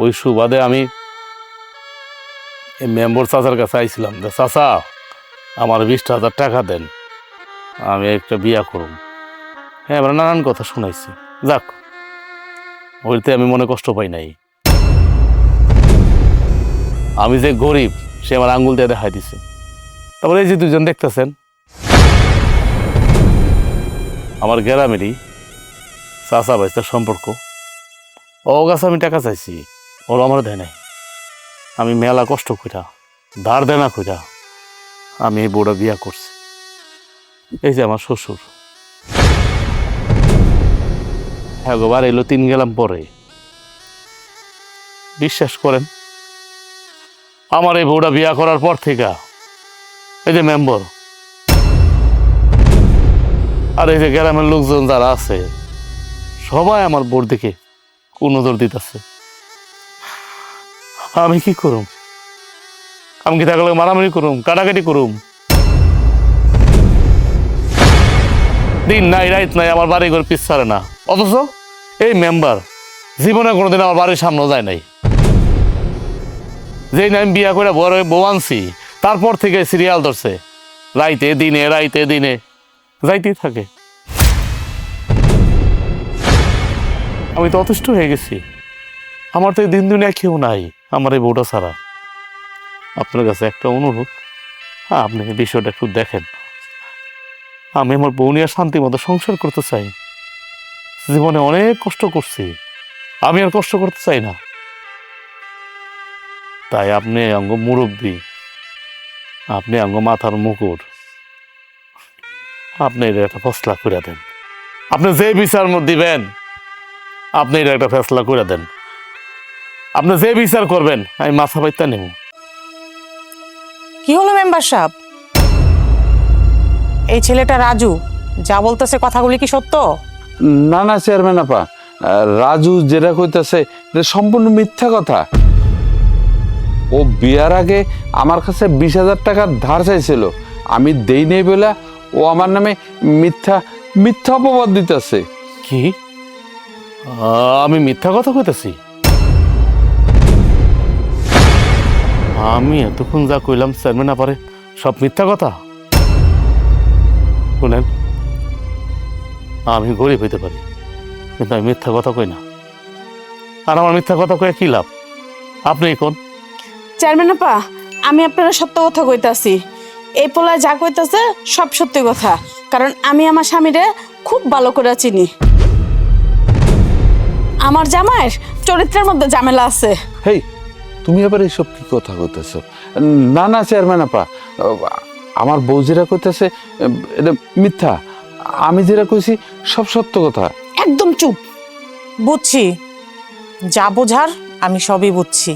Speaker 1: ওই সুবাদে আমি এই মেম্বার চাচার কাছে আইছিলাম যে চাচা আমার 20,000 টাকা দেন, আমি একটা বিয়া করুম। হ্যাঁ, আমরা নানান কথা শুনাইছি। যাক, ওইতে আমি মনে কষ্ট পাই নাই। আমি যে গরিব সে আমার আঙ্গুল দিয়ে দেখাই দিছে। তারপরে এই যে দুজন দেখতেছেন, আমার গ্রামেরই চাচা ভাইস্তার সম্পর্ক। ও কাছে আমি টাকা চাইছি, ওরা আমার দেয় নাই। আমি মেলা কষ্ট কইরা ধার দেনা কইরা আমি এই বউটা বিয়া করছি। এই যে আমার শ্বশুর, হ্যাঁ গোবার এলো 3 গেলাম পরে। বিশ্বাস করেন, আমার এই বউটা বিয়া করার পর থেকে এই যে মেম্বার আর এই যে গ্রামের লোকজন যারা আছে সবাই আমার বউর দিকে নজর দিতেছে। আমি কি করুম? আমি কি থাকলে মারামারি করুম, কাটাকাটি করুম? দিন নাই রাইত নাই আমার বাড়ি ঘর পিছ ছাড়ে না। অথচ এই মেম্বার জীবনে কোনোদিন আমার বাড়ির সামনে যায় নাই। যেই না আমি বিয়া করে বউ আনছি তারপর থেকে সিরিয়াল ধরছে, রাইতে দিনে রাইতে দিনে যাইতেই থাকে। আমি তো অতিষ্ঠ হয়ে গেছি। আমার তো এই দিন দুনিয়া কেউ নাই আমার এই বউটা ছাড়া। আপনার কাছে একটা অনুরোধ, আপনি এই বিষয়টা একটু দেখেন। আমি আমার বউ নিয়ে শান্তি মতো সংসার করতে চাই। জীবনে অনেক কষ্ট করছি, আমি আর কষ্ট করতে চাই না। তাই আপনি অঙ্গ মুরব্বী, আপনি অঙ্গ মাথার মুকুট, আপনি এটা একটা ফসলা করে দেন। আপনি যে বিচার দিবেন আপনি এটা একটা ফেসলা করে দেন। আপনি যে বিচার করবেন আমি মাথা পাইতা নেব।
Speaker 7: কি হলো মেম্বার সাহেব? এই ছেলেটা রাজু যা বলতেছে কথাগুলি কি সত্য?
Speaker 2: না না চেয়ারম্যান আপা, রাজু যেটা কইতাছে এটা সম্পূর্ণ মিথ্যা কথা। ও বিয়ার আগে আমার কাছে 20,000 টাকা ধার চাইছিল, আমি দেই নেই বলে ও আমার নামে মিথ্যা মিথ্যা অপবাদ দিতেছে।
Speaker 1: কি আমি মিথ্যা কথা কইতেছি? আমি এতক্ষণ যা কইলাম চেয়ারম্যান আপারে সব মিথ্যা কথা? শুনেন, আমি গরিব হইতে পারি কিন্তু আমি মিথ্যা কথা কই না। আর আমার মিথ্যা কথা কয়ে কি লাভ? আপনি কোন?
Speaker 5: চেয়ারম্যান আপা, আমি আপনারা সত্য কথা কইতাছি। এই পোলা যা কইতাছে সব সত্যি কথা, কারণ আমি আমার স্বামীরে খুব ভালো করে চিনি। আমার জামাইয়ের চরিত্রের মধ্যে ঝামেলা আছে।
Speaker 2: হেই, তুমি আবার এইসব কি কথা কইতেছ? না না চেয়ারম্যান আপা, আমার বউ যেটা কইতেছে এটা মিথ্যা, আমি যেটা কইছি সব সত্য কথা।
Speaker 5: একদম চুপ।
Speaker 7: বুঝছি, যা বোঝার আমি সবই বুঝছি।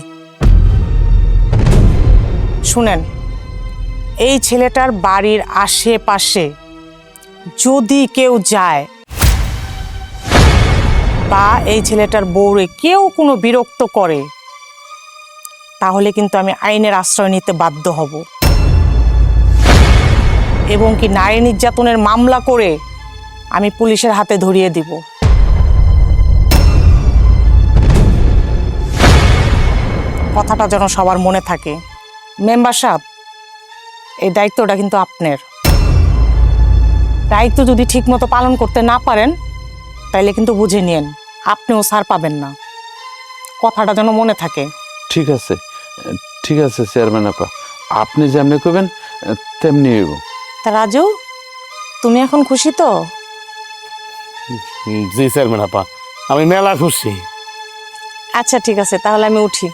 Speaker 7: শুনেন, এই ছেলেটার বাড়ির আশেপাশে যদি কেউ যায় বা এই ছেলেটার বউরে কেউ কোনো বিরক্ত করে তাহলে কিন্তু আমি আইনের আশ্রয় নিতে বাধ্য হব এবং কি নারী নির্যাতনের মামলা করে আমি পুলিশের হাতে ধরিয়ে দিব। কথাটা যেন সবার মনে থাকে। মেম্বার সাহেব, এই দায়িত্বটা কিন্তু আপনার। দায়িত্ব যদি ঠিকমতো পালন করতে না পারেন তাইলে কিন্তু বুঝে নিন আপনিও ছাড় পাবেন না। কথাটা যেন মনে থাকে।
Speaker 2: ঠিক আছে ঠিক আছে চেয়ারম্যান আপা, আপনি যেমনি কইবেন তেমনি হইব।
Speaker 7: তা রাজু, তুমি এখন খুশি তো?
Speaker 1: জি চেয়ারম্যান আপা, আমি মেলা খুশি।
Speaker 7: আচ্ছা ঠিক আছে, তাহলে আমি উঠি।